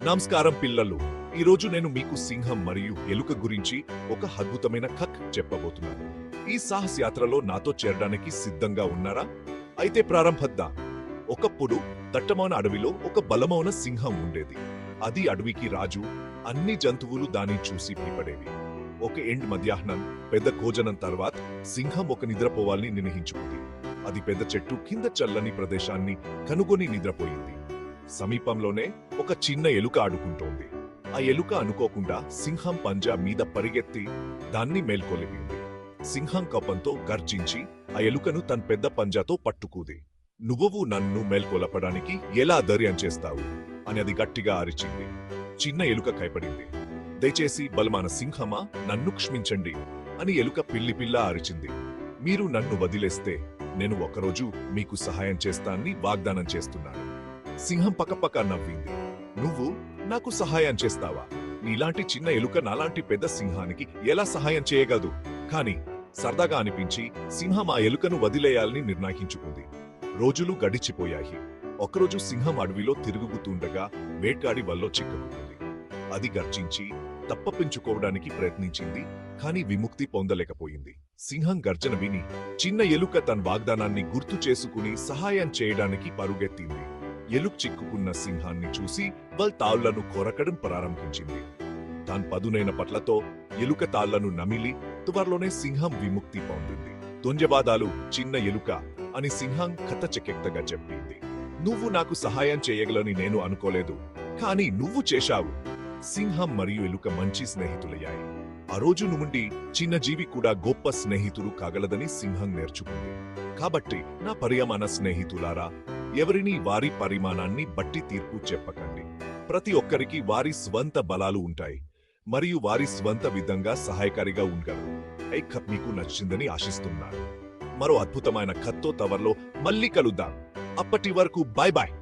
నమస్కారం పిల్లలు. ఈరోజు నేను మీకు సింహం మరియు ఎలుక గురించి ఒక అద్భుతమైన కథ చెప్పబోతున్నాను. ఈ సాహస యాత్రలో నాతో చేరడానికి సిద్ధంగా ఉన్నారా? అయితే ప్రారంభిద్దాం. ఒకప్పుడు దట్టమైన అడవిలో ఒక బలమైన సింహం ఉండేది. అది అడవికి రాజు. అన్ని జంతువులు దాన్ని చూసి భయపడేవి. ఒక ఎండ్ మధ్యాహ్నం పెద్ద భోజనం తర్వాత సింహం ఒక నిద్రపోవాలని నిర్ణయించుకుంది. అది పెద్ద చెట్టు కింద చల్లని ప్రదేశాన్ని కనుగొని నిద్రపోయింది. సమీపంలోనే ఒక చిన్న ఎలుక ఆడుకుంటోంది. ఆ ఎలుక అనుకోకుండా సింహం పంజా మీద పరిగెత్తి దాన్ని మేల్కొలిపింది. సింహం కోపంతో గర్జించి ఆ ఎలుకను తన పెద్ద పంజాతో పట్టుకుంది. నువ్వు నన్ను మేల్కొలపడానికి ఎలా ధైర్యం చేస్తావు అని అది గట్టిగా అరిచింది. చిన్న ఎలుక కైపడింది. దయచేసి బలమైన సింహమా, నన్ను క్షమించండి అని ఎలుక పిల్లి అరిచింది. మీరు నన్ను వదిలేస్తే నేను ఒకరోజు మీకు సహాయం చేస్తానని వాగ్దానం చేస్తున్నాను. సింహం పక్కపక్క నవ్వింది. నువ్వు నాకు సహాయం చేస్తావా? నీలాంటి చిన్న ఎలుక నాలాంటి పెద్ద సింహానికి ఎలా సహాయం చేయగలదు? కాని సరదాగా అనిపించి సింహం ఆ ఎలుకను వదిలేయాలని నిర్ణయించుకుంది. రోజులు గడిచిపోయాయి. ఒకరోజు సింహం అడవిలో తిరుగుతుండగా వేటాడి వల్లో చిక్కుకుంది. అది గర్జించి తప్పించుకోవడానికి ప్రయత్నించింది, కాని విముక్తి పొందలేకపోయింది. సింహం గర్జన విని చిన్న ఎలుక తన వాగ్దానాన్ని గుర్తు చేసుకుని సహాయం చేయడానికి పరుగెత్తింది. ఎలుక చిక్కుకున్న సింహాన్ని చూసి వాళ్ళ తాళ్లను కొరకడం ప్రారంభించింది. తాను పదునైన పట్లతో ఎలుక తాళ్లను నమిలి త్వరలోనే సింహం విముక్తి పొందింది. ధన్యవాదాలు చిన్న ఎలుక అని సింహం కథ చెక్కెక్తగా చెప్పింది. నువ్వు నాకు సహాయం చేయగలని నేను అనుకోలేదు, కానీ నువ్వు చేశావు. సింహం మరియు ఎలుక మంచి స్నేహితులయ్యాయి. ఆ రోజు నుండి చిన్న జీవి కూడా గొప్ప స్నేహితుడు కాగలదని సింహం నేర్చుకుంది. కాబట్టి నా ప్రియమైన స్నేహితులారా, ఎవరిని వారి పరిమాణాన్ని బట్టి తీర్పు చెప్పకండి. ప్రతి ఒక్కరికి వారి స్వంత బలాలు ఉంటాయి మరియు వారి స్వంత విధంగా సహాయకారిగా ఉండగలరు. ఈ కథ మీకు నచ్చిందని ఆశిస్తున్నాను. మరో అద్భుతమైన కథతో త్వరలో మళ్ళీ కలుద్దాం. అప్పటి వరకు బై బాయ్.